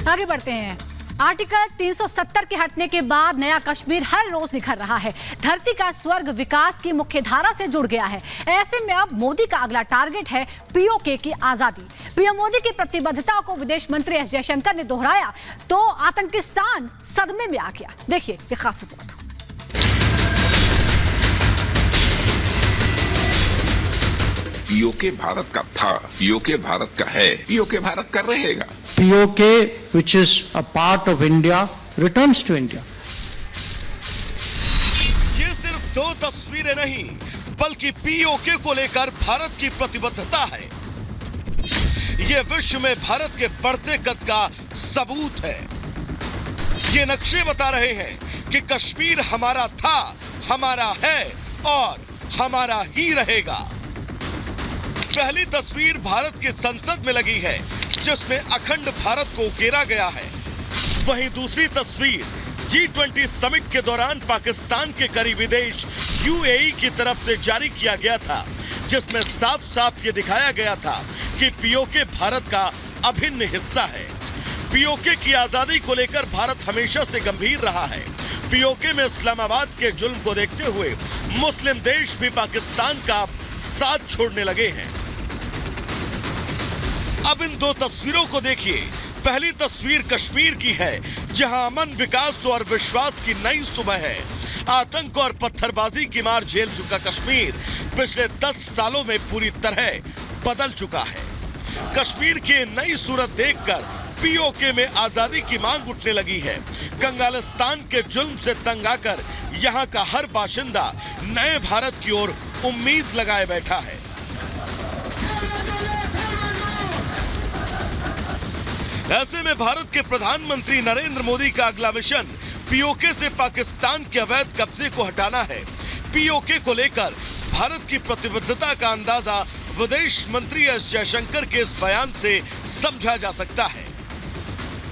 आगे बढ़ते हैं। आर्टिकल 370 के हटने के बाद नया कश्मीर हर रोज निखर रहा है। धरती का स्वर्ग विकास की मुख्य धारा से जुड़ गया है। ऐसे में अब मोदी का अगला टारगेट है पीओके की आजादी। पीएम मोदी की प्रतिबद्धता को विदेश मंत्री एस जयशंकर ने दोहराया तो आतंकिस्तान सदमे में आ गया। देखिए ये खास रिपोर्ट। पीओके भारत का था, पीओके भारत का है, पीओके भारत का रहेगा। PoK which is a part of India returns to India. ये सिर्फ दो तस्वीरें नहीं बल्कि पीओके को लेकर भारत की प्रतिबद्धता है। ये विश्व में भारत के बढ़ते कद का सबूत है। ये नक्शे बता रहे हैं कि कश्मीर हमारा था, हमारा है और हमारा ही रहेगा। पहली तस्वीर भारत की संसद में लगी है जिसमें अखंड भारत को उकेरा गया है। वहीं दूसरी तस्वीर G20 समिट के दौरान पाकिस्तान के करीबी देश यूएई की तरफ से जारी किया गया था, जिसमें साफ साफ ये दिखाया गया था कि पीओके भारत का अभिन्न हिस्सा है। पीओके की आजादी को लेकर भारत हमेशा से गंभीर रहा है। पीओके में इस्लामाबाद के जुल्म को देखते हुए मुस्लिम देश भी पाकिस्तान का साथ छोड़ने लगे हैं। अब इन दो तस्वीरों को देखिए। पहली तस्वीर कश्मीर की है जहां अमन, विकास और विश्वास की नई सुबह है। आतंक और पत्थरबाजी की मार झेल चुका कश्मीर पिछले 10 सालों में पूरी तरह बदल चुका है। कश्मीर की नई सूरत देखकर पीओके में आजादी की मांग उठने लगी है। कंगालिस्तान के जुल्म से तंग आकर यहां का हर बाशिंदा नए भारत की ओर उम्मीद लगाए बैठा है। ऐसे में भारत के प्रधानमंत्री नरेंद्र मोदी का अगला मिशन पीओके से पाकिस्तान के अवैध कब्जे को हटाना है। पीओके को लेकर भारत की प्रतिबद्धता का अंदाजा विदेश मंत्री एस जयशंकर के इस बयान से समझा जा सकता है।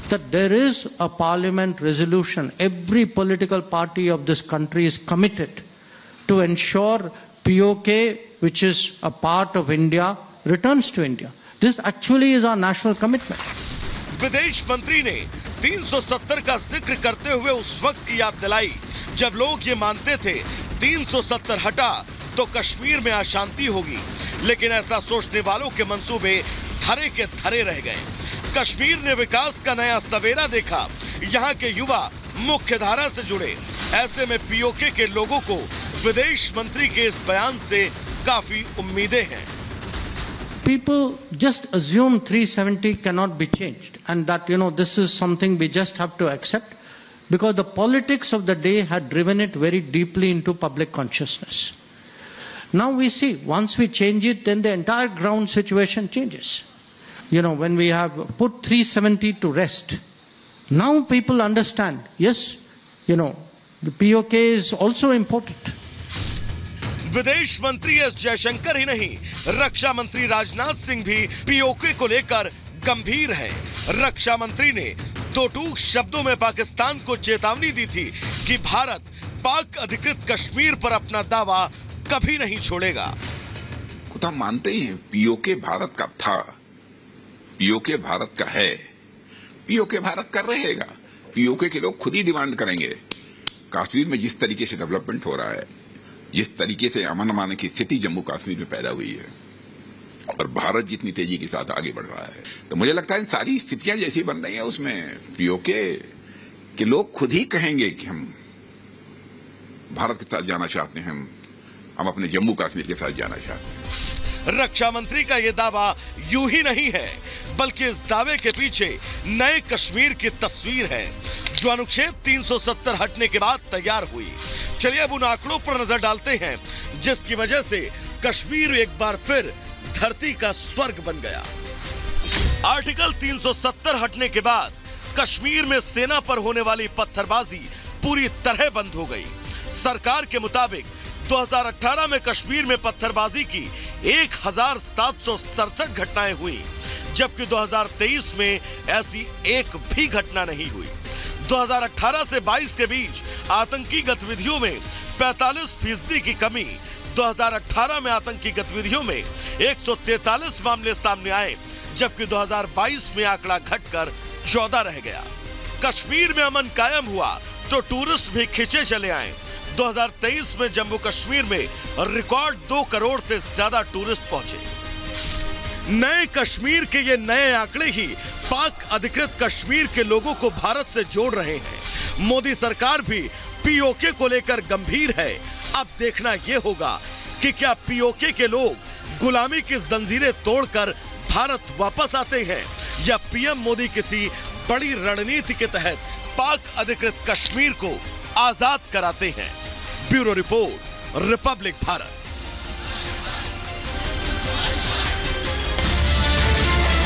That there is a parliament resolution. Every political party of this country is committed to ensure POK, which is a part of India, returns to India. This actually is our national commitment. विदेश मंत्री ने 370 का जिक्र करते हुए उस वक्त की याद दिलाई जब लोग ये मानते थे 370 हटा तो कश्मीर में अशांति होगी, लेकिन ऐसा सोचने वालों के मंसूबे धरे के धरे रह गए। कश्मीर ने विकास का नया सवेरा देखा। यहाँ के युवा मुख्य धारा से जुड़े। ऐसे में पीओके के लोगों को विदेश मंत्री के इस बयान से काफी उम्मीदें हैं। People just assume 370 cannot be changed and that, this is something we just have to accept because the politics of the day had driven it very deeply into public consciousness. Now we see, once we change it, then the entire ground situation changes. When we have put 370 to rest, now people understand, yes, the POK is also important. विदेश मंत्री S Jaishankar ही नहीं, रक्षा मंत्री राजनाथ सिंह भी PoK को लेकर गंभीर हैं। रक्षा मंत्री ने दो टूक शब्दों में पाकिस्तान को चेतावनी दी थी कि भारत पाक अधिकृत कश्मीर पर अपना दावा कभी नहीं छोड़ेगा। खुद हम मानते हैं पीओके भारत का था, पीओके भारत का है, पीओके भारत का रहेगा। पीओके के लोग खुद ही डिमांड करेंगे। कश्मीर में जिस तरीके से डेवलपमेंट हो रहा है, जिस तरीके से अमन अमान की स्थिति जम्मू कश्मीर में पैदा हुई है और भारत जितनी तेजी के साथ आगे बढ़ रहा है, तो मुझे लगता है सारी स्थितियां जैसी बन रही हैं उसमें पीओके के लोग खुद ही कहेंगे कि हम भारत के साथ जाना चाहते हैं, हम अपने जम्मू कश्मीर के साथ जाना चाहते हैं। रक्षा मंत्री का यह दावा यूं ही नहीं है, बल्कि इस दावे के पीछे नए कश्मीर की तस्वीर है जो अनुच्छेद 370 हटने के बाद तैयार हुई। चलिए अब उन आंकड़ों पर नजर डालते हैं जिसकी वजह से कश्मीर एक बार फिर धरती का स्वर्ग बन गया। आर्टिकल 370 हटने के बाद कश्मीर में सेना पर होने वाली पत्थरबाजी पूरी तरह बंद हो गई। सरकार के मुताबिक 2018 में कश्मीर में पत्थरबाजी की 1767 घटनाएं हुई, जबकि 2023 में ऐसी एक भी घटना नहीं हुई। 2018 से 22 के बीच आतंकी गतिविधियों में 45% की कमी। 2018 में आतंकी गतिविधियों में 143 मामले सामने आए, जबकि 2022 में आंकड़ा घटकर 14 रह गया। कश्मीर में अमन कायम हुआ तो टूरिस्ट भी खिंचे चले आए। 2023 में जम्मू कश्मीर में रिकॉर्ड 2 करोड़ से ज्यादा टूरिस्ट पहुंचे। नए कश्मीर के ये नए आंकड़े ही पाक अधिकृत कश्मीर के लोगों को भारत से जोड़ रहे हैं। मोदी सरकार भी पीओके को लेकर गंभीर है। अब देखना यह होगा कि क्या पीओके के लोग गुलामी की जंजीरें तोड़कर भारत वापस आते हैं या पीएम मोदी किसी बड़ी रणनीति के तहत पाक अधिकृत कश्मीर को आजाद कराते हैं। Bureau report, Republic Bharat.